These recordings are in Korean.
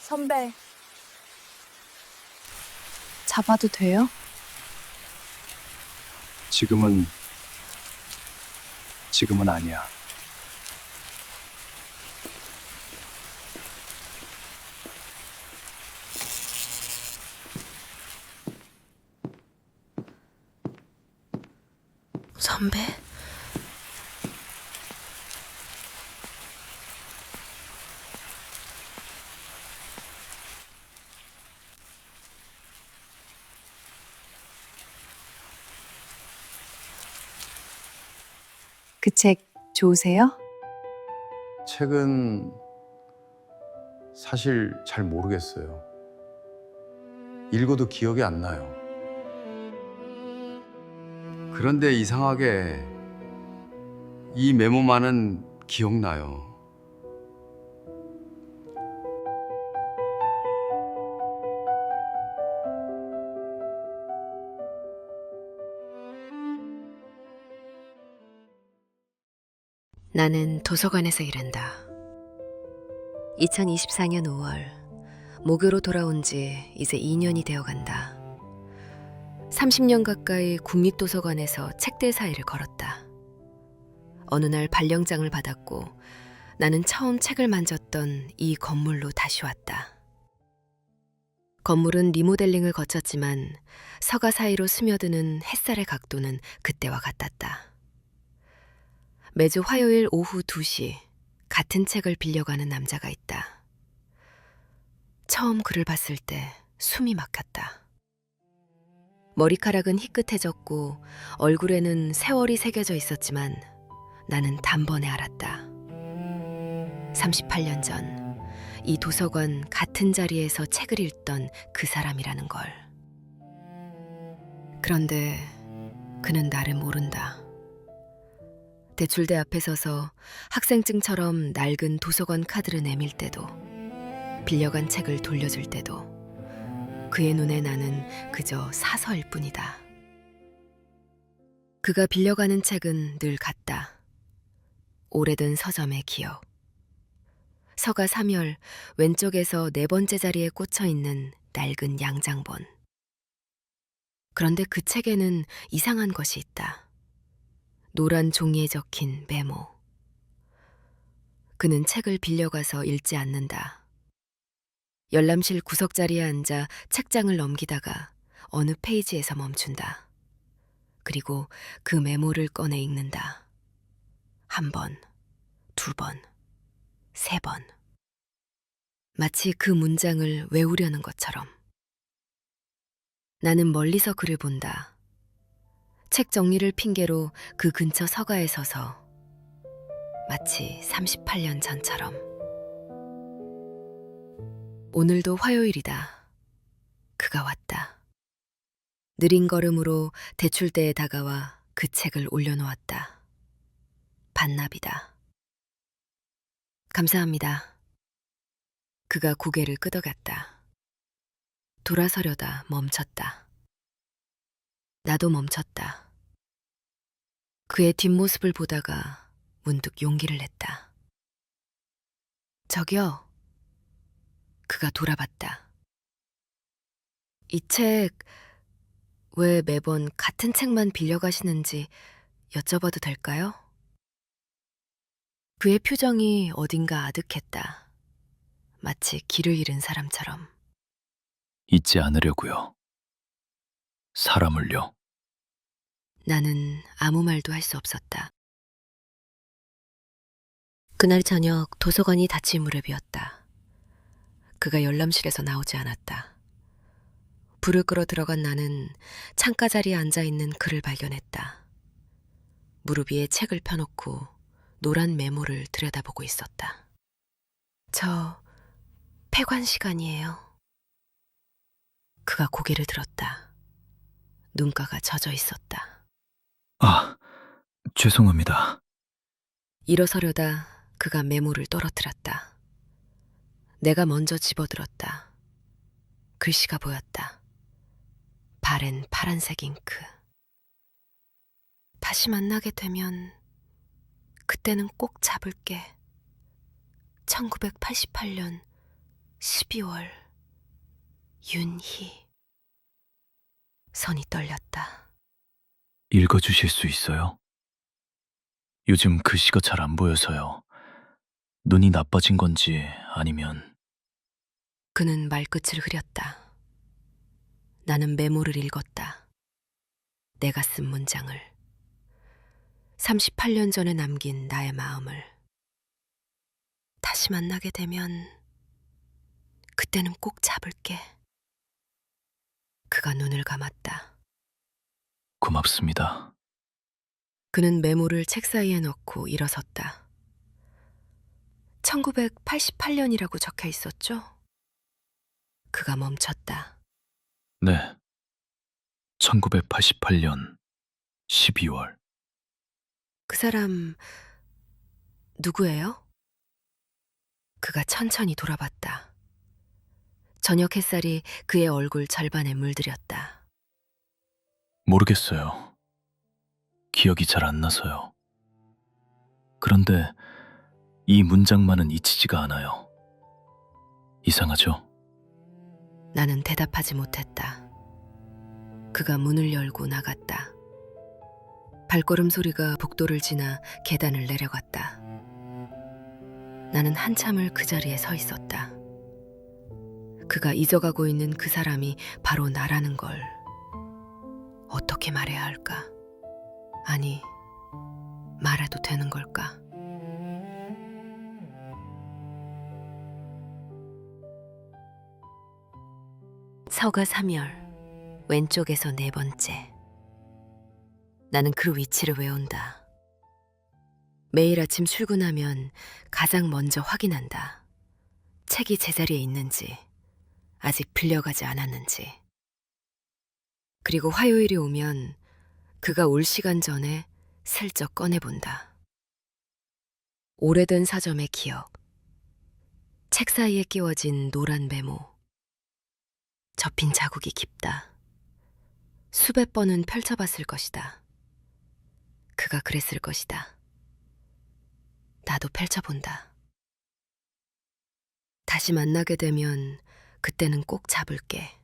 선배, 잡아도 돼요? 지금은 아니야. 선배? 그 책 좋으세요? 책은 사실 잘 모르겠어요. 읽어도 기억이 안 나요. 그런데 이상하게 이 메모만은 기억나요. 나는 도서관에서 일한다. 2024년 5월, 모교로 돌아온 지 이제 2년이 되어 간다. 30년 가까이 국립도서관에서 책들 사이를 걸었다. 어느 날 발령장을 받았고 나는 처음 책을 만졌던 이 건물로 다시 왔다. 건물은 리모델링을 거쳤지만 서가 사이로 스며드는 햇살의 각도는 그때와 같았다. 매주 화요일 오후 2시 같은 책을 빌려가는 남자가 있다. 처음 그를 봤을 때 숨이 막혔다. 머리카락은 희끗해졌고 얼굴에는 세월이 새겨져 있었지만 나는 단번에 알았다. 38년 전 이 도서관 같은 자리에서 책을 읽던 그 사람이라는 걸. 그런데 그는 나를 모른다. 대출대 앞에 서서 학생증처럼 낡은 도서관 카드를 내밀 때도, 빌려간 책을 돌려줄 때도 그의 눈에 나는 그저 사서일 뿐이다. 그가 빌려가는 책은 늘 같다. 오래된 서점의 기억. 서가 3열 왼쪽에서 4번째 자리에 꽂혀있는 낡은 양장본. 그런데 그 책에는 이상한 것이 있다. 노란 종이에 적힌 메모. 그는 책을 빌려가서 읽지 않는다. 열람실 구석자리에 앉아 책장을 넘기다가 어느 페이지에서 멈춘다. 그리고 그 메모를 꺼내 읽는다. 1번, 2번, 3번. 마치 그 문장을 외우려는 것처럼. 나는 멀리서 그를 본다. 책 정리를 핑계로 그 근처 서가에 서서 마치 38년 전처럼. 오늘도 화요일이다. 그가 왔다. 느린 걸음으로 대출대에 다가와 그 책을 올려놓았다. 반납이다. 감사합니다. 그가 고개를 끄덕였다. 돌아서려다 멈췄다. 나도 멈췄다. 그의 뒷모습을 보다가 문득 용기를 냈다. 저기요. 그가 돌아봤다. 이 책 왜 매번 같은 책만 빌려가시는지 여쭤봐도 될까요? 그의 표정이 어딘가 아득했다. 마치 길을 잃은 사람처럼. 잊지 않으려고요. 사람을요. 나는 아무 말도 할 수 없었다. 그날 저녁 도서관이 닫힐 무렵이었다. 그가 열람실에서 나오지 않았다. 불을 끄러 들어간 나는 창가 자리에 앉아있는 그를 발견했다. 무릎 위에 책을 펴놓고 노란 메모를 들여다보고 있었다. 저 폐관 시간이에요. 그가 고개를 들었다. 눈가가 젖어 있었다. 아, 죄송합니다. 일어서려다 그가 메모를 떨어뜨렸다. 내가 먼저 집어들었다. 글씨가 보였다. 바랜 파란색 잉크. 다시 만나게 되면 그때는 꼭 잡을게. 1988년 12월 윤희. 손이 떨렸다. 읽어주실 수 있어요? 요즘 글씨가 잘 안 보여서요. 눈이 나빠진 건지 아니면... 그는 말끝을 흐렸다. 나는 메모를 읽었다. 내가 쓴 문장을. 38년 전에 남긴 나의 마음을. 다시 만나게 되면 그때는 꼭 잡을게. 그가 눈을 감았다. 고맙습니다. 그는 메모를 책 사이에 넣고 일어섰다. 1988년이라고 적혀 있었죠? 그가 멈췄다. 네. 1988년 12월. 그 사람 누구예요? 그가 천천히 돌아봤다. 저녁 햇살이 그의 얼굴 절반에 물들였다. 모르겠어요. 기억이 잘 안 나서요. 그런데 이 문장만은 잊히지가 않아요. 이상하죠? 나는 대답하지 못했다. 그가 문을 열고 나갔다. 발걸음 소리가 복도를 지나 계단을 내려갔다. 나는 한참을 그 자리에 서 있었다. 그가 잊어가고 있는 그 사람이 바로 나라는 걸 어떻게 말해야 할까? 아니, 말해도 되는 걸까? 서가 3열, 왼쪽에서 4번째. 나는 그 위치를 외운다. 매일 아침 출근하면 가장 먼저 확인한다. 책이 제자리에 있는지, 아직 빌려가지 않았는지. 그리고 화요일이 오면 그가 올 시간 전에 슬쩍 꺼내본다. 오래된 사점의 기억. 책 사이에 끼워진 노란 메모. 접힌 자국이 깊다. 수백 번은 펼쳐봤을 것이다. 그가 그랬을 것이다. 나도 펼쳐본다. 다시 만나게 되면 그때는 꼭 잡을게.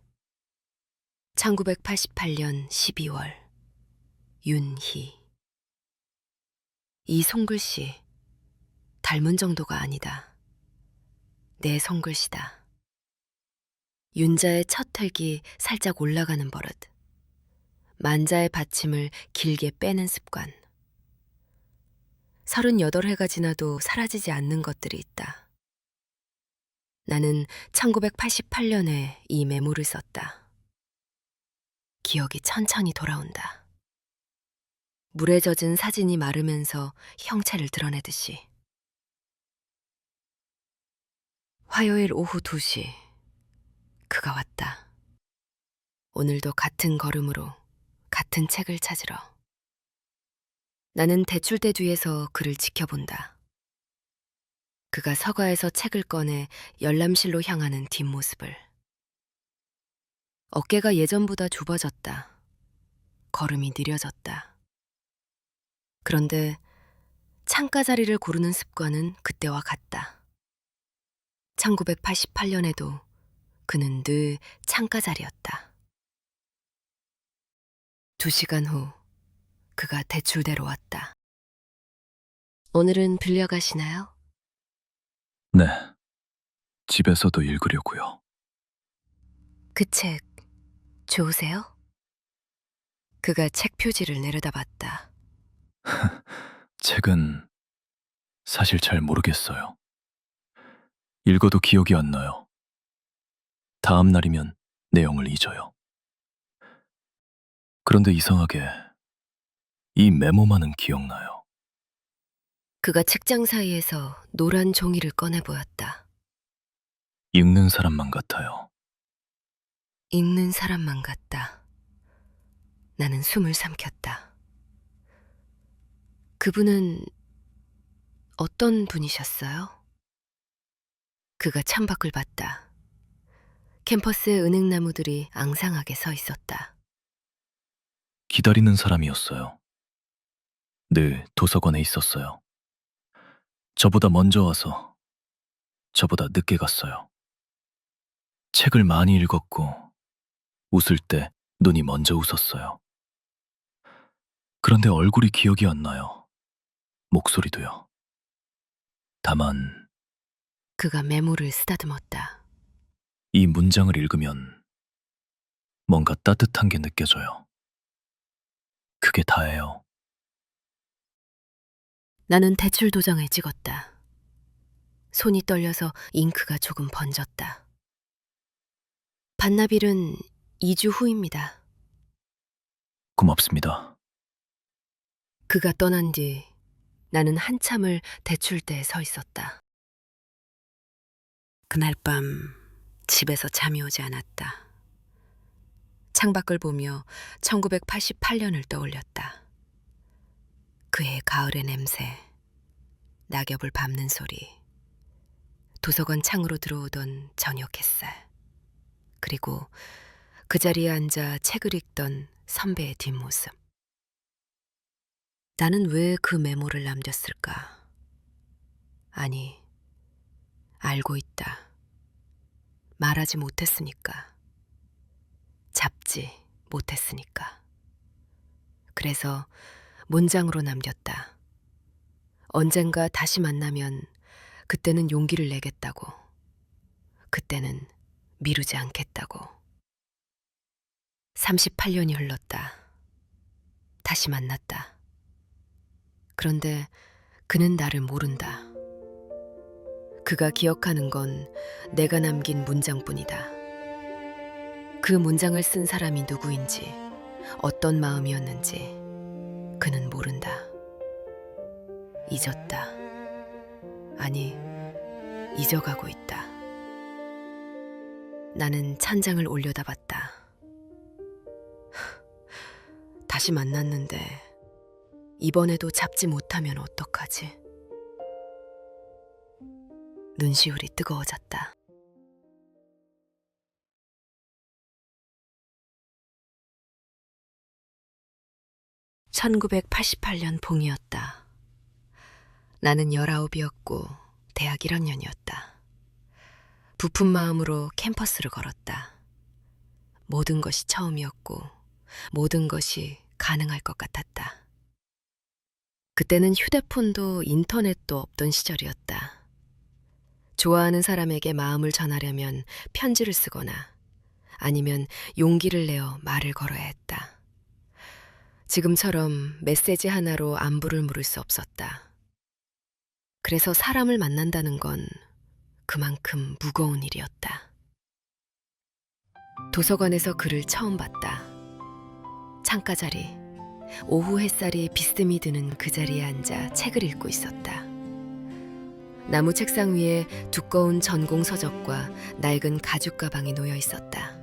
1988년 12월 윤희. 이 손글씨 닮은 정도가 아니다. 내 손글씨다. 윤자의 첫 획이 살짝 올라가는 버릇. 만자의 받침을 길게 빼는 습관. 38회가 지나도 사라지지 않는 것들이 있다. 나는 1988년에 이 메모를 썼다. 기억이 천천히 돌아온다. 물에 젖은 사진이 마르면서 형체를 드러내듯이. 화요일 오후 2시 그가 왔다. 오늘도 같은 걸음으로 같은 책을 찾으러. 나는 대출대 뒤에서 그를 지켜본다. 그가 서가에서 책을 꺼내 열람실로 향하는 뒷모습을. 어깨가 예전보다 좁아졌다. 걸음이 느려졌다. 그런데 창가 자리를 고르는 습관은 그때와 같다. 1988년에도 그는 늘 창가 자리였다. 2시간 후 그가 대출대로 왔다. 오늘은 빌려가시나요? 네. 집에서도 읽으려고요. 그 책 좋으세요? 그가 책 표지를 내려다봤다. 책은 사실 잘 모르겠어요. 읽어도 기억이 안 나요. 다음 날이면 내용을 잊어요. 그런데 이상하게 이 메모만은 기억나요. 그가 책장 사이에서 노란 종이를 꺼내 보였다. 읽는 사람만 같아요. 읽는 사람만 같다. 나는 숨을 삼켰다. 그분은 어떤 분이셨어요? 그가 창밖을 봤다. 캠퍼스의 은행나무들이 앙상하게 서 있었다. 기다리는 사람이었어요. 늘 도서관에 있었어요. 저보다 먼저 와서 저보다 늦게 갔어요. 책을 많이 읽었고 웃을 때 눈이 먼저 웃었어요. 그런데 얼굴이 기억이 안 나요. 목소리도요. 다만 그가 메모를 쓰다듬었다. 이 문장을 읽으면 뭔가 따뜻한 게 느껴져요. 그게 다예요. 나는 대출 도장을 찍었다. 손이 떨려서 잉크가 조금 번졌다. 반납일은 2주 후입니다. 고맙습니다. 그가 떠난 뒤 나는 한참을 대출대에 서 있었다. 그날 밤 집에서 잠이 오지 않았다. 창밖을 보며 1988년을 떠올렸다. 그의 가을의 냄새, 낙엽을 밟는 소리, 도서관 창으로 들어오던 저녁 햇살, 그리고 그 자리에 앉아 책을 읽던 선배의 뒷모습. 나는 왜 그 메모를 남겼을까? 아니, 알고 있다. 말하지 못했으니까. 잡지 못했으니까. 그래서 문장으로 남겼다. 언젠가 다시 만나면 그때는 용기를 내겠다고. 그때는 미루지 않겠다고. 38년이 흘렀다. 다시 만났다. 그런데 그는 나를 모른다. 그가 기억하는 건 내가 남긴 문장뿐이다. 그 문장을 쓴 사람이 누구인지, 어떤 마음이었는지 그는 모른다. 잊었다. 아니, 잊어가고 있다. 나는 찬장을 올려다봤다. 다시 만났는데 이번에도 잡지 못하면 어떡하지? 눈시울이 뜨거워졌다. (1988년) 봄이었다. 나는 19이었고 대학 1학년이었다. 부푼 마음으로 캠퍼스를 걸었다. 모든 것이 처음이었고 모든 것이 가능할 것 같았다. 그때는 휴대폰도 인터넷도 없던 시절이었다. 좋아하는 사람에게 마음을 전하려면 편지를 쓰거나 아니면 용기를 내어 말을 걸어야 했다. 지금처럼 메시지 하나로 안부를 물을 수 없었다. 그래서 사람을 만난다는 건 그만큼 무거운 일이었다. 도서관에서 그를 처음 봤다. 창가 자리, 오후 햇살이 비스듬히 드는 그 자리에 앉아 책을 읽고 있었다. 나무 책상 위에 두꺼운 전공 서적과 낡은 가죽 가방이 놓여 있었다.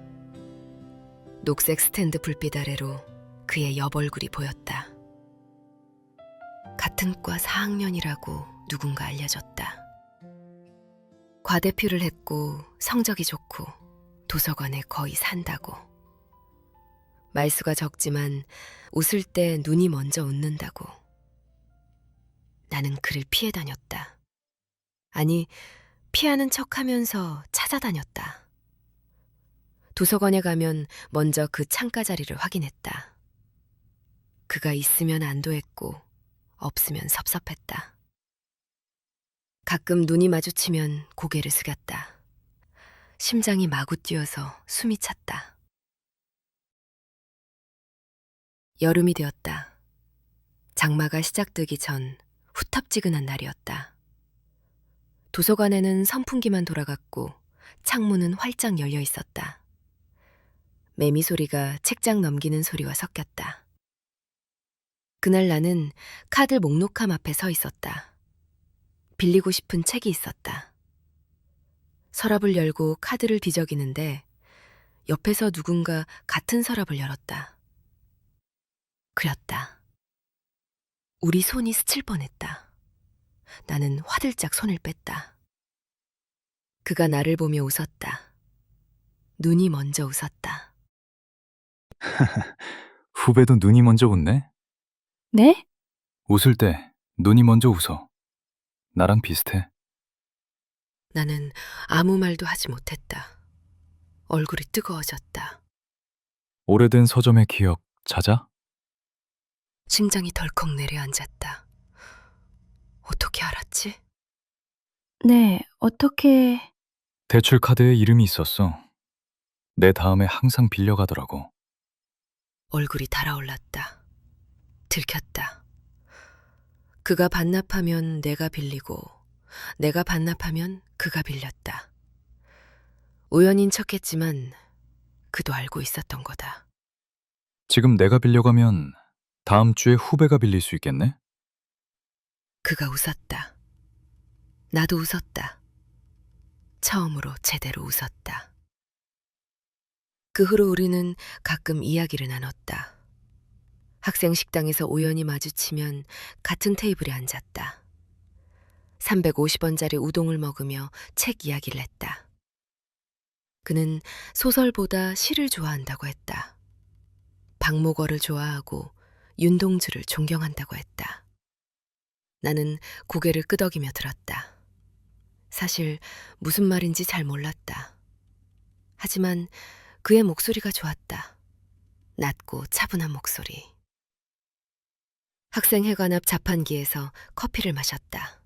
녹색 스탠드 불빛 아래로 그의 옆얼굴이 보였다. 같은 과 4학년이라고 누군가 알려줬다. 과대표를 했고 성적이 좋고 도서관에 거의 산다고. 말수가 적지만 웃을 때 눈이 먼저 웃는다고. 나는 그를 피해 다녔다. 아니, 피하는 척하면서 찾아다녔다. 도서관에 가면 먼저 그 창가 자리를 확인했다. 그가 있으면 안도했고 없으면 섭섭했다. 가끔 눈이 마주치면 고개를 숙였다. 심장이 마구 뛰어서 숨이 찼다. 여름이 되었다. 장마가 시작되기 전 후텁지근한 날이었다. 도서관에는 선풍기만 돌아갔고 창문은 활짝 열려 있었다. 매미 소리가 책장 넘기는 소리와 섞였다. 그날 나는 카드 목록함 앞에 서 있었다. 빌리고 싶은 책이 있었다. 서랍을 열고 카드를 뒤적이는데 옆에서 누군가 같은 서랍을 열었다. 그렸다. 우리 손이 스칠 뻔했다. 나는 화들짝 손을 뺐다. 그가 나를 보며 웃었다. 눈이 먼저 웃었다. 후배도 눈이 먼저 웃네? 네? 웃을 때 눈이 먼저 웃어. 나랑 비슷해. 나는 아무 말도 하지 못했다. 얼굴이 뜨거워졌다. 오래된 서점의 기억 찾아? 심장이 덜컥 내려앉았다. 어떻게 알았지? 네, 어떻게... 대출 카드에 이름이 있었어. 내 다음에 항상 빌려가더라고. 얼굴이 달아올랐다. 들켰다. 그가 반납하면 내가 빌리고 내가 반납하면 그가 빌렸다. 우연인 척했지만 그도 알고 있었던 거다. 지금 내가 빌려가면 다음 주에 후배가 빌릴 수 있겠네? 그가 웃었다. 나도 웃었다. 처음으로 제대로 웃었다. 그 후로 우리는 가끔 이야기를 나눴다. 학생 식당에서 우연히 마주치면 같은 테이블에 앉았다. 350원짜리 우동을 먹으며 책 이야기를 했다. 그는 소설보다 시를 좋아한다고 했다. 박목월을 좋아하고 윤동주를 존경한다고 했다. 나는 고개를 끄덕이며 들었다. 사실 무슨 말인지 잘 몰랐다. 하지만 그의 목소리가 좋았다. 낮고 차분한 목소리. 학생회관 앞 자판기에서 커피를 마셨다.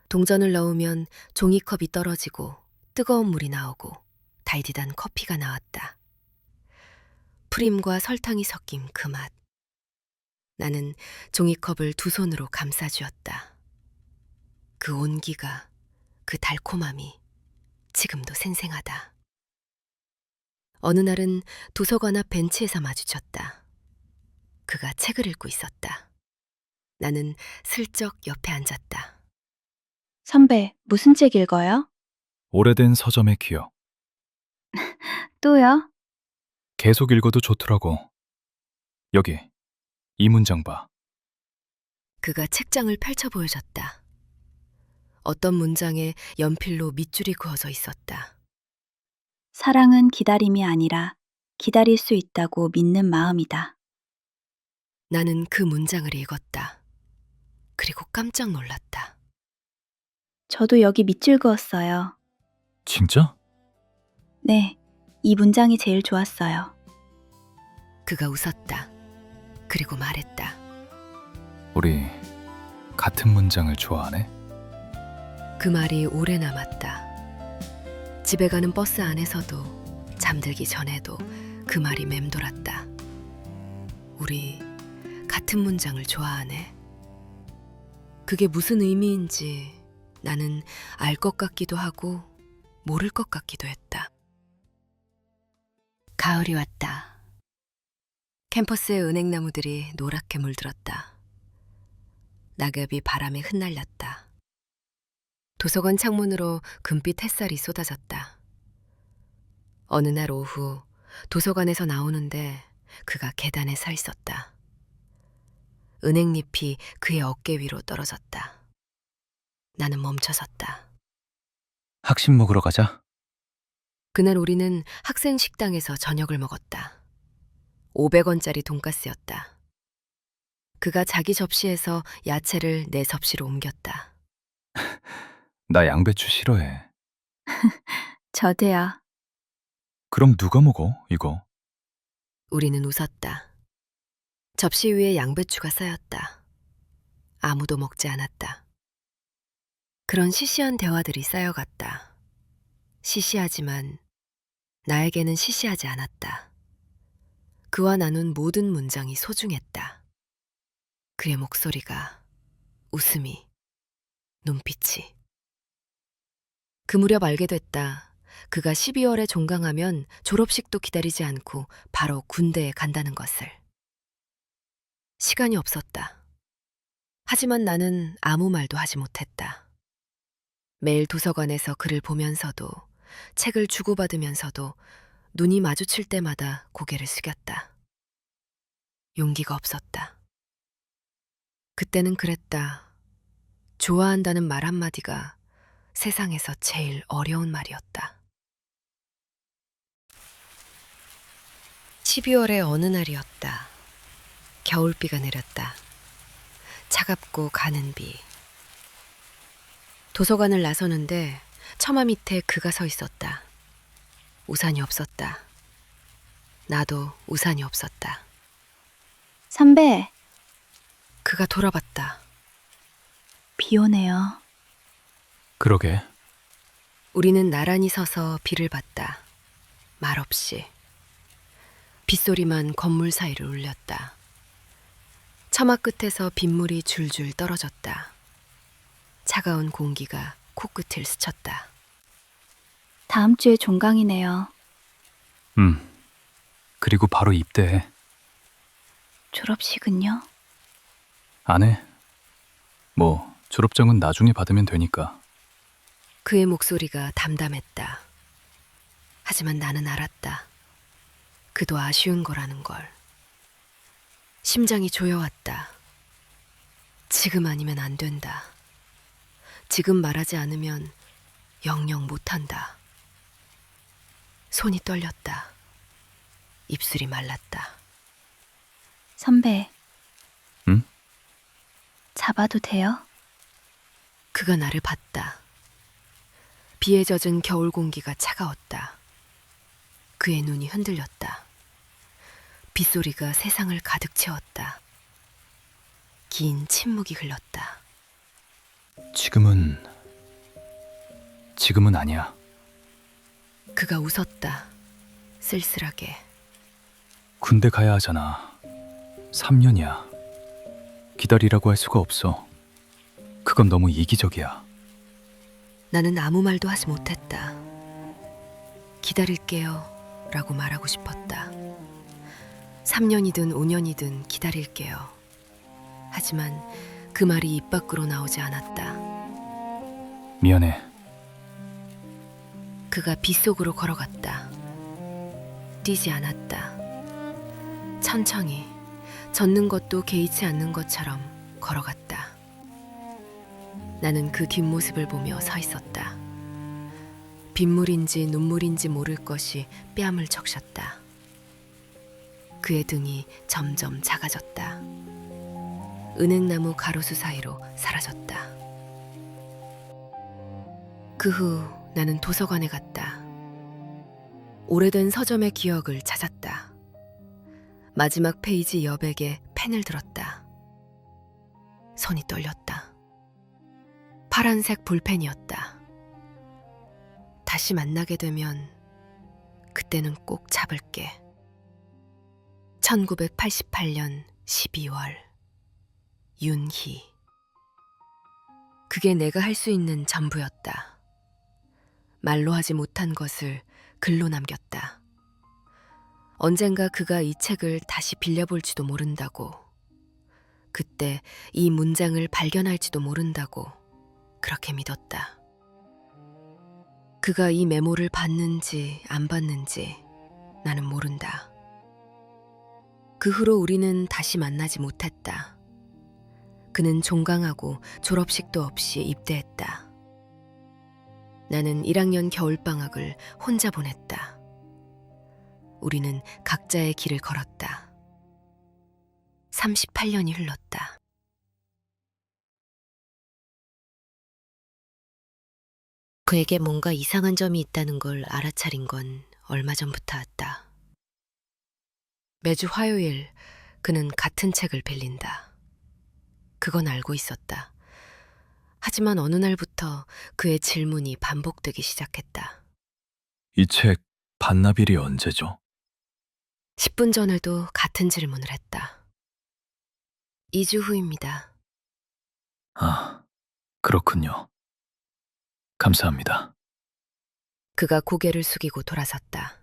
동전을 넣으면 종이컵이 떨어지고 뜨거운 물이 나오고 달디단 커피가 나왔다. 프림과 설탕이 섞인 그 맛. 나는 종이컵을 두 손으로 감싸주었다. 그 온기가, 그 달콤함이 지금도 생생하다. 어느 날은 도서관 앞 벤치에서 마주쳤다. 그가 책을 읽고 있었다. 나는 슬쩍 옆에 앉았다. 선배, 무슨 책 읽어요? 오래된 서점의 기억. 또요? 계속 읽어도 좋더라고. 여기, 이 문장 봐. 그가 책장을 펼쳐 보여줬다. 어떤 문장에 연필로 밑줄이 그어져 있었다. 사랑은 기다림이 아니라 기다릴 수 있다고 믿는 마음이다. 나는 그 문장을 읽었다. 그리고 깜짝 놀랐다. 저도 여기 밑줄 그었어요. 진짜? 네, 이 문장이 제일 좋았어요. 그가 웃었다. 그리고 말했다. 우리 같은 문장을 좋아하네? 그 말이 오래 남았다. 집에 가는 버스 안에서도 잠들기 전에도 그 말이 맴돌았다. 우리 같은 문장을 좋아하네. 그게 무슨 의미인지 나는 알 것 같기도 하고 모를 것 같기도 했다. 가을이 왔다. 캠퍼스의 은행나무들이 노랗게 물들었다. 낙엽이 바람에 흩날렸다. 도서관 창문으로 금빛 햇살이 쏟아졌다. 어느 날 오후 도서관에서 나오는데 그가 계단에 서 있었다. 은행잎이 그의 어깨 위로 떨어졌다. 나는 멈춰섰다. 학식 먹으러 가자. 그날 우리는 학생 식당에서 저녁을 먹었다. 500원짜리 돈가스였다. 그가 자기 접시에서 야채를 내 접시로 옮겼다. 나 양배추 싫어해. 저도요. 그럼 누가 먹어, 이거? 우리는 웃었다. 접시 위에 양배추가 쌓였다. 아무도 먹지 않았다. 그런 시시한 대화들이 쌓여갔다. 시시하지만 나에게는 시시하지 않았다. 그와 나눈 모든 문장이 소중했다. 그의 목소리가, 웃음이, 눈빛이. 그 무렵 알게 됐다. 그가 12월에 종강하면 졸업식도 기다리지 않고 바로 군대에 간다는 것을. 시간이 없었다. 하지만 나는 아무 말도 하지 못했다. 매일 도서관에서 그를 보면서도 책을 주고받으면서도 눈이 마주칠 때마다 고개를 숙였다. 용기가 없었다. 그때는 그랬다. 좋아한다는 말 한마디가 세상에서 제일 어려운 말이었다. 12월의 어느 날이었다. 겨울비가 내렸다. 차갑고 가는 비. 도서관을 나서는데 처마 밑에 그가 서 있었다. 우산이 없었다. 나도 우산이 없었다. 선배, 그가 돌아봤다. 비 오네요. 그러게. 우리는 나란히 서서 비를 봤다. 말없이. 빗소리만 건물 사이를 울렸다. 처마 끝에서 빗물이 줄줄 떨어졌다. 차가운 공기가 코끝을 스쳤다. 다음 주에 종강이네요. 그리고 바로 입대해. 졸업식은요? 안 해. 뭐 졸업장은 나중에 받으면 되니까. 그의 목소리가 담담했다. 하지만 나는 알았다. 그도 아쉬운 거라는 걸. 심장이 조여왔다. 지금 아니면 안 된다. 지금 말하지 않으면 영영 못한다. 손이 떨렸다. 입술이 말랐다. 선배. 응? 잡아도 돼요? 그가 나를 봤다. 비에 젖은 겨울 공기가 차가웠다. 그의 눈이 흔들렸다. 빗소리가 세상을 가득 채웠다. 긴 침묵이 흘렀다. 지금은 아니야. 그가 웃었다. 쓸쓸하게. 군대 가야 하잖아. 3년이야. 기다리라고 할 수가 없어. 그건 너무 이기적이야. 나는 아무 말도 하지 못했다. 기다릴게요 라고 말하고 싶었다. 3년이든 5년이든 기다릴게요. 하지만 그 말이 입 밖으로 나오지 않았다. 미안해. 그가 빗속으로 걸어갔다. 뛰지 않았다. 천천히, 젖는 것도 개의치 않는 것처럼 걸어갔다. 나는 그 뒷모습을 보며 서 있었다. 빗물인지 눈물인지 모를 것이 뺨을 적셨다. 그의 등이 점점 작아졌다. 은행나무 가로수 사이로 사라졌다. 그 후 나는 도서관에 갔다. 오래된 서점의 기억을 찾았다. 마지막 페이지 여백에 펜을 들었다. 손이 떨렸다. 파란색 볼펜이었다. 다시 만나게 되면 그때는 꼭 잡을게. 1988년 12월. 윤희. 그게 내가 할 수 있는 전부였다. 말로 하지 못한 것을 글로 남겼다. 언젠가 그가 이 책을 다시 빌려볼지도 모른다고. 그때 이 문장을 발견할지도 모른다고 그렇게 믿었다. 그가 이 메모를 받는지 안 받는지 나는 모른다. 그 후로 우리는 다시 만나지 못했다. 그는 종강하고 졸업식도 없이 입대했다. 나는 1학년 겨울방학을 혼자 보냈다. 우리는 각자의 길을 걸었다. 38년이 흘렀다. 그에게 뭔가 이상한 점이 있다는 걸 알아차린 건 얼마 전부터였다. 매주 화요일 그는 같은 책을 빌린다. 그건 알고 있었다. 하지만 어느 날부터 그의 질문이 반복되기 시작했다. 이 책 반납일이 언제죠? 10분 전에도 같은 질문을 했다. 2주 후입니다. 아, 그렇군요. 감사합니다. 그가 고개를 숙이고 돌아섰다.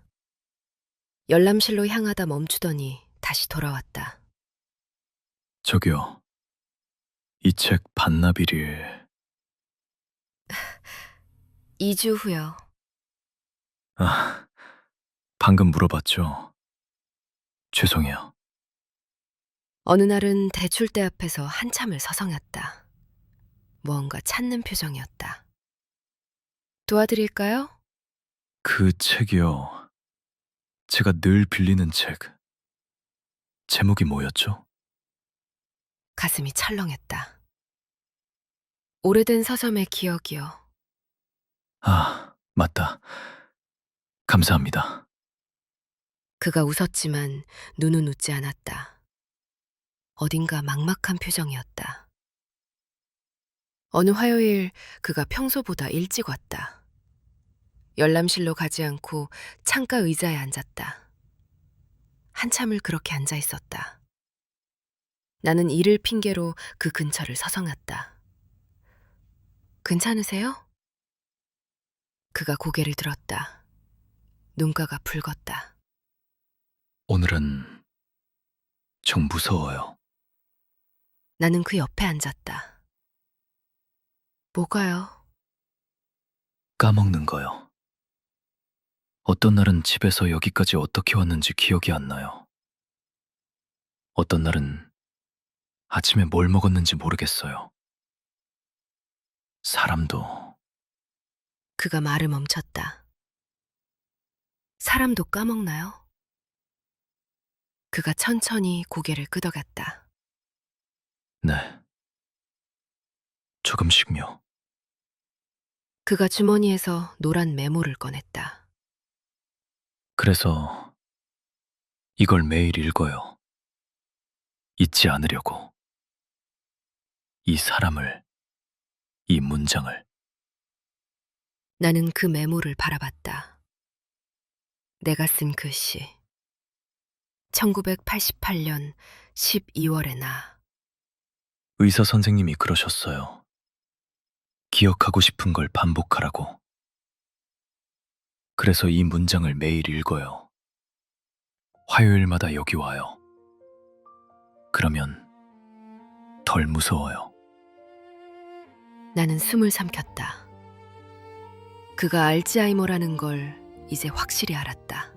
열람실로 향하다 멈추더니 다시 돌아왔다. 저기요. 이 책 반납일이 2주 후요. 방금 물어봤죠? 죄송해요. 어느 날은 대출대 앞에서 한참을 서성였다. 무언가 찾는 표정이었다. 도와드릴까요? 그 책이요. 제가 늘 빌리는 책. 제목이 뭐였죠? 가슴이 철렁했다. 오래된 서점의 기억이요. 아, 맞다. 감사합니다. 그가 웃었지만 눈은 웃지 않았다. 어딘가 막막한 표정이었다. 어느 화요일 그가 평소보다 일찍 왔다. 열람실로 가지 않고 창가 의자에 앉았다. 한참을 그렇게 앉아 있었다. 나는 일을 핑계로 그 근처를 서성였다. 괜찮으세요? 그가 고개를 들었다. 눈가가 붉었다. 오늘은 좀 무서워요. 나는 그 옆에 앉았다. 뭐가요? 까먹는 거요. 어떤 날은 집에서 여기까지 어떻게 왔는지 기억이 안 나요. 어떤 날은 아침에 뭘 먹었는지 모르겠어요. 사람도 그가 말을 멈췄다. 사람도 까먹나요? 그가 천천히 고개를 끄덕였다. 네. 조금씩요. 그가 주머니에서 노란 메모를 꺼냈다. 그래서 이걸 매일 읽어요. 잊지 않으려고. 이 사람을, 이 문장을. 나는 그 메모를 바라봤다. 내가 쓴 글씨. 1988년 12월의 나. 의사 선생님이 그러셨어요. 기억하고 싶은 걸 반복하라고. 그래서 이 문장을 매일 읽어요. 화요일마다 여기 와요. 그러면 덜 무서워요. 나는 숨을 삼켰다. 그가 알츠하이머라는 걸 이제 확실히 알았다.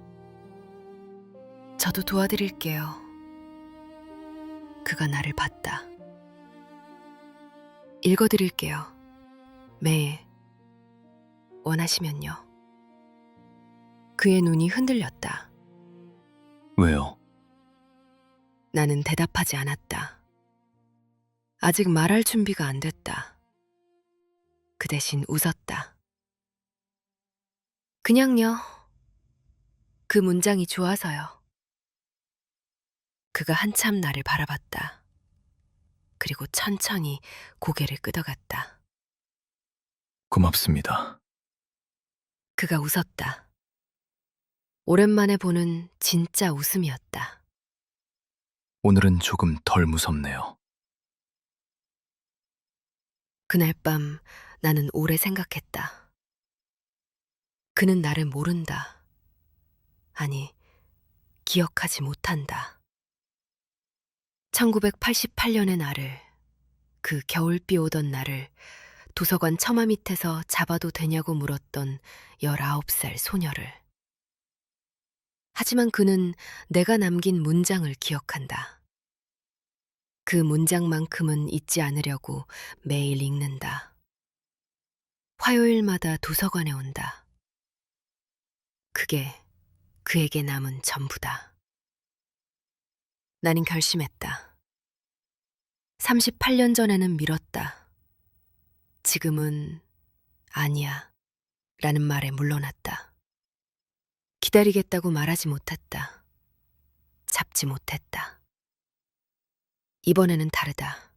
저도 도와드릴게요. 그가 나를 봤다. 읽어드릴게요. 매일. 원하시면요. 그의 눈이 흔들렸다. 왜요? 나는 대답하지 않았다. 아직 말할 준비가 안 됐다. 그 대신 웃었다. 그냥요. 그 문장이 좋아서요. 그가 한참 나를 바라봤다. 그리고 천천히 고개를 끄덕였다. 고맙습니다. 그가 웃었다. 오랜만에 보는 진짜 웃음이었다. 오늘은 조금 덜 무섭네요. 그날 밤 나는 오래 생각했다. 그는 나를 모른다. 아니, 기억하지 못한다. 1988년의 나를, 그 겨울비 오던 날을 도서관 처마 밑에서 잡아도 되냐고 물었던 19살 소녀를. 하지만 그는 내가 남긴 문장을 기억한다. 그 문장만큼은 잊지 않으려고 매일 읽는다. 화요일마다 도서관에 온다. 그게 그에게 남은 전부다. 나는 결심했다. 38년 전에는 미뤘다. 지금은 아니야 라는 말에 물러났다. 기다리겠다고 말하지 못했다. 잡지 못했다. 이번에는 다르다.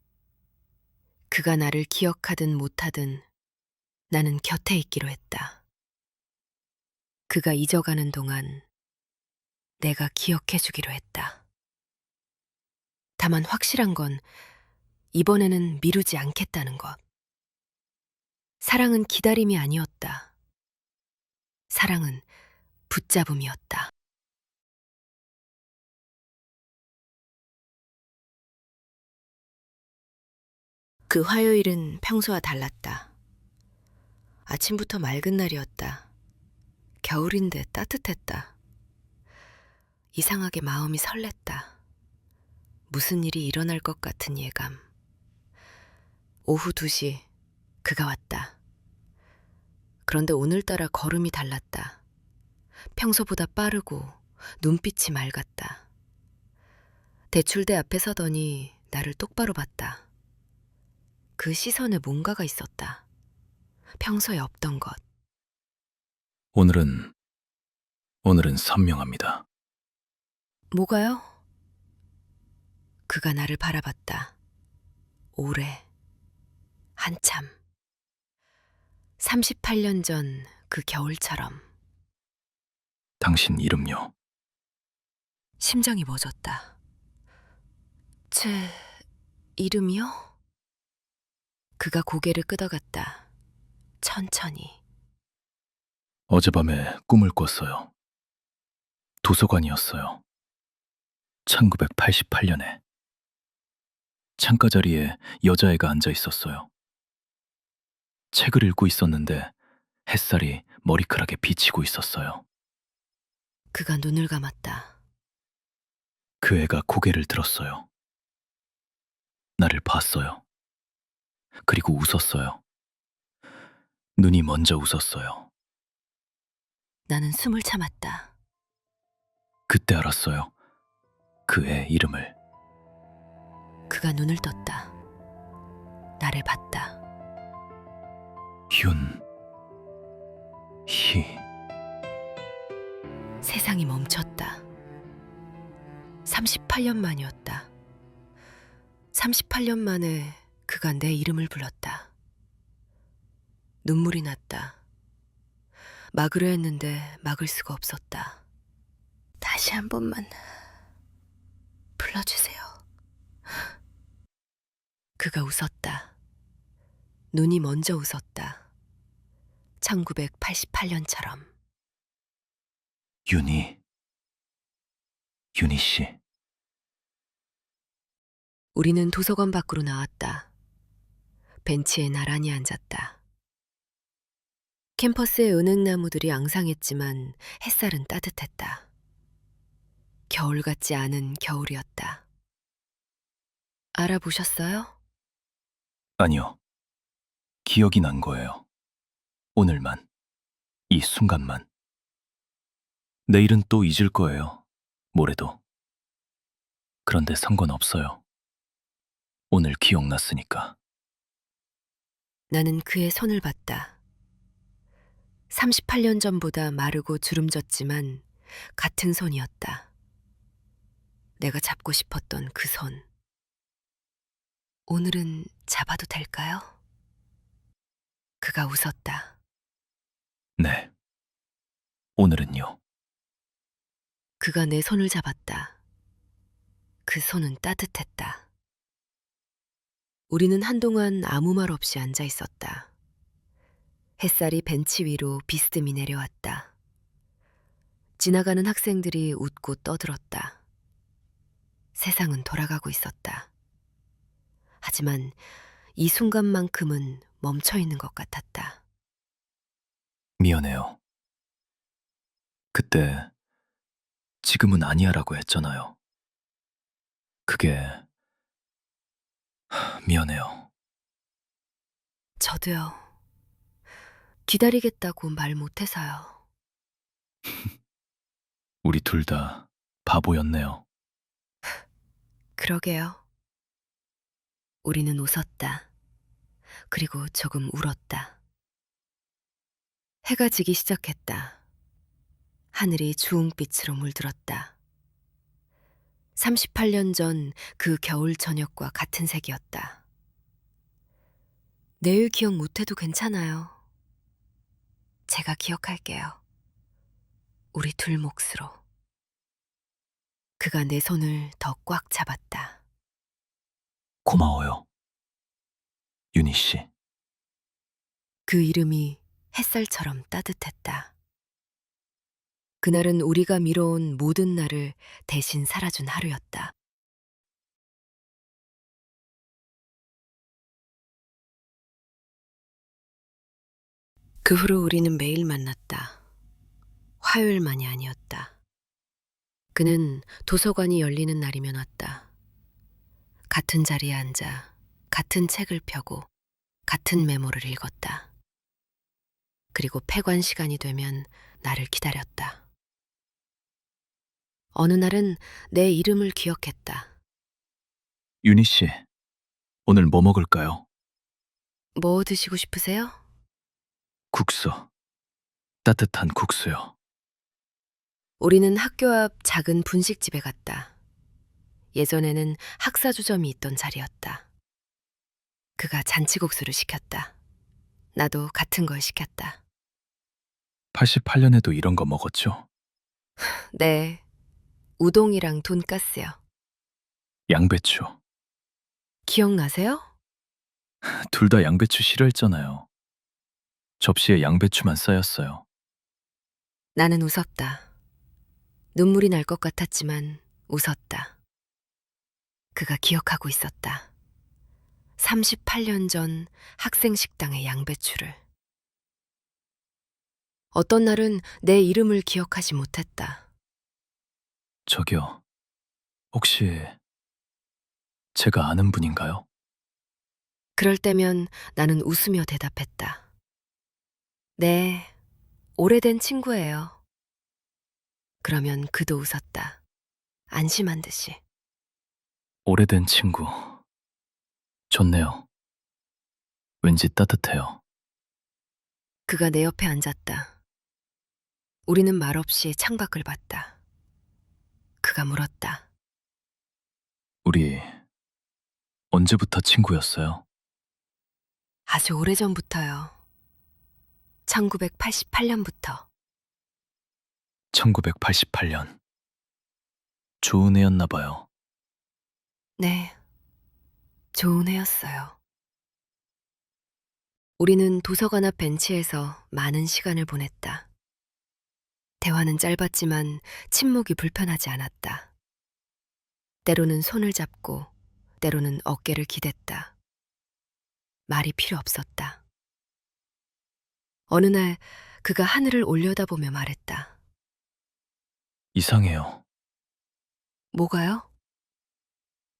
그가 나를 기억하든 못하든 나는 곁에 있기로 했다. 그가 잊어가는 동안 내가 기억해주기로 했다. 다만 확실한 건 이번에는 미루지 않겠다는 것. 사랑은 기다림이 아니었다. 사랑은 붙잡음이었다. 그 화요일은 평소와 달랐다. 아침부터 맑은 날이었다. 겨울인데 따뜻했다. 이상하게 마음이 설렜다. 무슨 일이 일어날 것 같은 예감. 오후 2시 그가 왔다. 그런데 오늘따라 걸음이 달랐다. 평소보다 빠르고 눈빛이 맑았다. 대출대 앞에 서더니 나를 똑바로 봤다. 그 시선에 뭔가가 있었다. 평소에 없던 것. 오늘은 오늘은 선명합니다. 뭐가요? 그가 나를 바라봤다. 오래, 한참. 38년 전 그 겨울처럼. 당신 이름요. 심장이 멎었다. 제 이름이요? 그가 고개를 끄덕였다. 천천히. 어젯밤에 꿈을 꿨어요. 도서관이었어요. 1988년에. 창가 자리에 여자애가 앉아 있었어요. 책을 읽고 있었는데 햇살이 머리카락에 비치고 있었어요. 그가 눈을 감았다. 그 애가 고개를 들었어요. 나를 봤어요. 그리고 웃었어요. 눈이 먼저 웃었어요. 나는 숨을 참았다. 그때 알았어요. 그 애 이름을. 그가 눈을 떴다. 나를 봤다. 윤희. 세상이 멈췄다. 38년 만이었다. 38년 만에 그가 내 이름을 불렀다. 눈물이 났다. 막으려 했는데 막을 수가 없었다. 다시 한 번만 불러주세요. 그가 웃었다. 눈이 먼저 웃었다. 1988년처럼. 윤희 씨. 우리는 도서관 밖으로 나왔다. 벤치에 나란히 앉았다. 캠퍼스의 은행나무들이 앙상했지만 햇살은 따뜻했다. 겨울 같지 않은 겨울이었다. 알아보셨어요? 아니요. 기억이 난 거예요. 오늘만. 이 순간만. 내일은 또 잊을 거예요. 모레도. 그런데 상관없어요. 오늘 기억났으니까. 나는 그의 손을 봤다. 38년 전보다 마르고 주름졌지만 같은 손이었다. 내가 잡고 싶었던 그 손. 오늘은 잡아도 될까요? 그가 웃었다. 네. 오늘은요. 그가 내 손을 잡았다. 그 손은 따뜻했다. 우리는 한동안 아무 말 없이 앉아 있었다. 햇살이 벤치 위로 비스듬히 내려왔다. 지나가는 학생들이 웃고 떠들었다. 세상은 돌아가고 있었다. 하지만 이 순간만큼은 멈춰 있는 것 같았다. 미안해요. 그때 지금은 아니야라고 했잖아요. 그게 미안해요. 저도요. 기다리겠다고 말 못해서요. 우리 둘 다 바보였네요. 그러게요. 우리는 웃었다. 그리고 조금 울었다. 해가 지기 시작했다. 하늘이 주홍빛으로 물들었다. 38년 전 그 겨울 저녁과 같은 색이었다. 내일 기억 못해도 괜찮아요. 제가 기억할게요. 우리 둘 몫으로. 그가 내 손을 더 꽉 잡았다. 고마워요. 윤희 씨. 그 이름이 햇살처럼 따뜻했다. 그날은 우리가 미뤄온 모든 날을 대신 살아준 하루였다. 그 후로 우리는 매일 만났다. 화요일만이 아니었다. 그는 도서관이 열리는 날이면 왔다. 같은 자리에 앉아 같은 책을 펴고 같은 메모를 읽었다. 그리고 폐관 시간이 되면 나를 기다렸다. 어느 날은 내 이름을 기억했다. 윤희 씨. 오늘 뭐 먹을까요? 뭐 드시고 싶으세요? 국수. 따뜻한 국수요. 우리는 학교 앞 작은 분식집에 갔다. 예전에는 학사주점이 있던 자리였다. 그가 잔치국수를 시켰다. 나도 같은 걸 시켰다. 88년에도 이런 거 먹었죠? 네, 우동이랑 돈가스요. 양배추. 기억나세요? 둘 다 양배추 싫어했잖아요. 접시에 양배추만 쌓였어요. 나는 웃었다. 눈물이 날 것 같았지만 웃었다. 그가 기억하고 있었다. 38년 전 학생 식당의 양배추를. 어떤 날은 내 이름을 기억하지 못했다. 저기요. 혹시 제가 아는 분인가요? 그럴 때면 나는 웃으며 대답했다. 네, 오래된 친구예요. 그러면 그도 웃었다. 안심한 듯이. 오래된 친구. 좋네요. 왠지 따뜻해요. 그가 내 옆에 앉았다. 우리는 말없이 창밖을 봤다. 그가 물었다. 우리 언제부터 친구였어요? 아주 오래전부터요. 1988년부터. 1988년. 좋은 애였나 봐요. 네, 좋은 해였어요. 우리는 도서관 앞 벤치에서 많은 시간을 보냈다. 대화는 짧았지만 침묵이 불편하지 않았다. 때로는 손을 잡고, 때로는 어깨를 기댔다. 말이 필요 없었다. 어느 날 그가 하늘을 올려다보며 말했다. 이상해요. 뭐가요?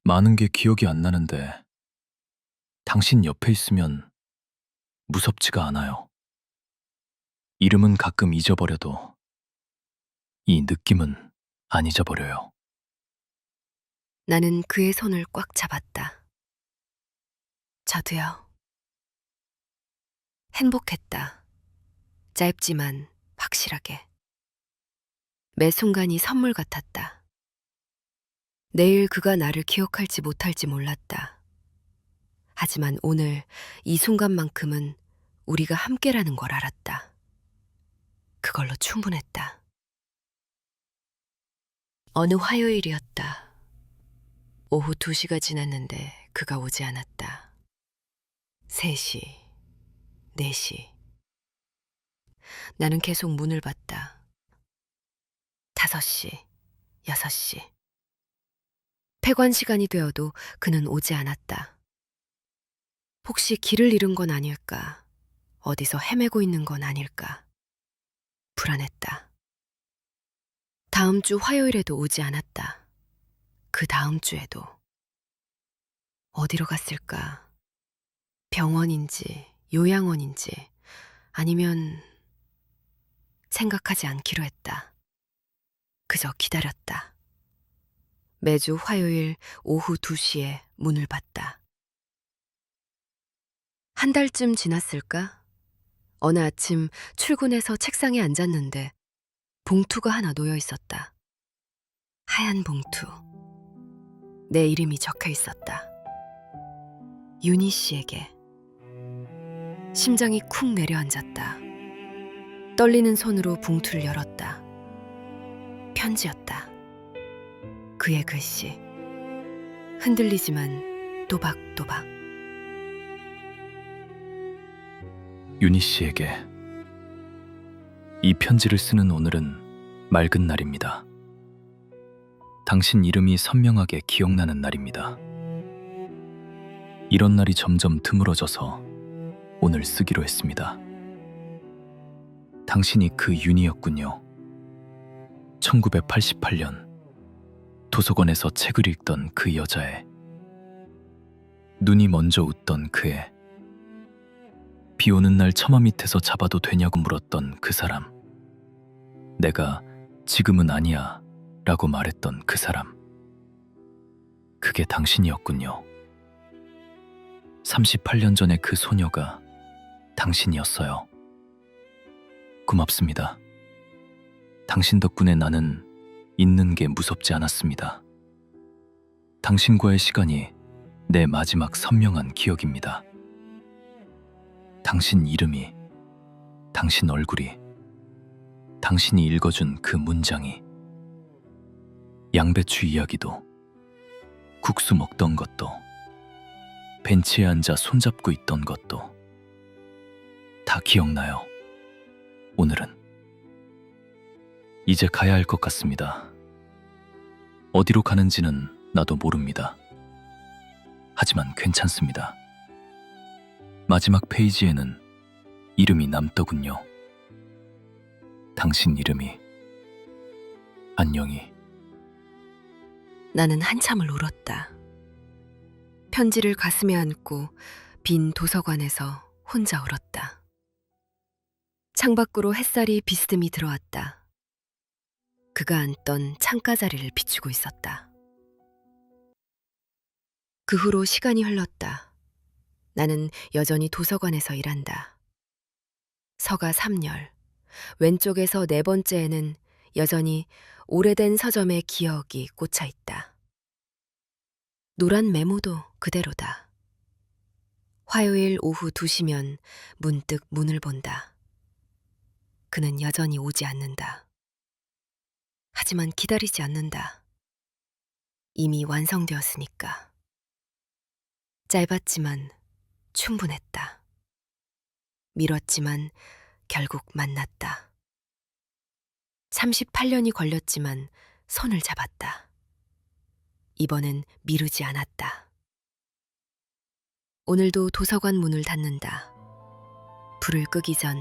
많은 게 기억이 안 나는데 당신 옆에 있으면 무섭지가 않아요. 이름은 가끔 잊어버려도 이 느낌은 안 잊어버려요. 나는 그의 손을 꽉 잡았다. 저도요. 행복했다. 짧지만 확실하게. 매 순간이 선물 같았다. 내일 그가 나를 기억할지 못할지 몰랐다. 하지만 오늘 이 순간만큼은 우리가 함께라는 걸 알았다. 그걸로 충분했다. 어느 화요일이었다. 오후 2시가 지났는데 그가 오지 않았다. 3시, 4시. 나는 계속 문을 봤다. 5시, 6시. 폐관 시간이 되어도 그는 오지 않았다. 혹시 길을 잃은 건 아닐까? 어디서 헤매고 있는 건 아닐까? 불안했다. 다음 주 화요일에도 오지 않았다. 그 다음 주에도. 어디로 갔을까? 병원인지 요양원인지 아니면 생각하지 않기로 했다. 그저 기다렸다. 매주 화요일 오후 2시에 문을 봤다. 한 달쯤 지났을까? 어느 아침 출근해서 책상에 앉았는데 봉투가 하나 놓여 있었다. 하얀 봉투. 내 이름이 적혀 있었다. 윤희 씨에게. 심장이 쿵 내려앉았다. 떨리는 손으로 봉투를 열었다. 편지였다. 그의 글씨. 흔들리지만 또박또박. 윤희 씨에게 이 편지를 쓰는 오늘은 맑은 날입니다. 당신 이름이 선명하게 기억나는 날입니다. 이런 날이 점점 드물어져서 오늘 쓰기로 했습니다. 당신이 그 윤희였군요. 1988년 도서관에서 책을 읽던 그 여자애. 눈이 먼저 웃던 그애. 비 오는 날 처마 밑에서 잡아도 되냐고 물었던 그 사람. 내가 지금은 아니야 라고 말했던 그 사람. 그게 당신이었군요. 38년 전에 그 소녀가 당신이었어요. 고맙습니다. 당신 덕분에 나는 있는 게 무섭지 않았습니다. 당신과의 시간이 내 마지막 선명한 기억입니다. 당신 이름이, 당신 얼굴이, 당신이 읽어준 그 문장이, 양배추 이야기도, 국수 먹던 것도, 벤치에 앉아 손잡고 있던 것도 다 기억나요. 오늘은 이제 가야 할 것 같습니다. 어디로 가는지는 나도 모릅니다. 하지만 괜찮습니다. 마지막 페이지에는 이름이 남더군요. 당신 이름이, 안녕히. 나는 한참을 울었다. 편지를 가슴에 안고 빈 도서관에서 혼자 울었다. 창밖으로 햇살이 비스듬히 들어왔다. 그가 앉던 창가 자리를 비추고 있었다. 그 후로 시간이 흘렀다. 나는 여전히 도서관에서 일한다. 서가 3열, 왼쪽에서 네 번째에는 여전히 오래된 서점의 기억이 꽂혀 있다. 노란 메모도 그대로다. 화요일 오후 2시면 문득 문을 본다. 그는 여전히 오지 않는다. 하지만 기다리지 않는다. 이미 완성되었으니까. 짧았지만 충분했다. 미뤘지만 결국 만났다. 38년이 걸렸지만 손을 잡았다. 이번엔 미루지 않았다. 오늘도 도서관 문을 닫는다. 불을 끄기 전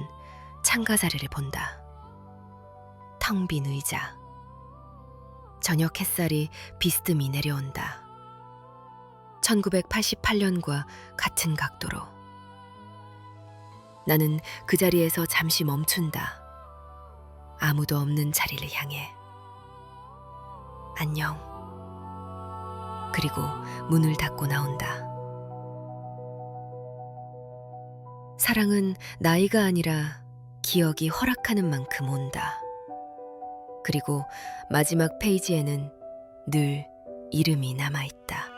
창가 자리를 본다. 텅 빈 의자. 저녁 햇살이 비스듬히 내려온다. 1988년과 같은 각도로. 나는 그 자리에서 잠시 멈춘다. 아무도 없는 자리를 향해. 안녕. 그리고 문을 닫고 나온다. 사랑은 나이가 아니라 기억이 허락하는 만큼 온다. 그리고 마지막 페이지에는 늘 이름이 남아있다.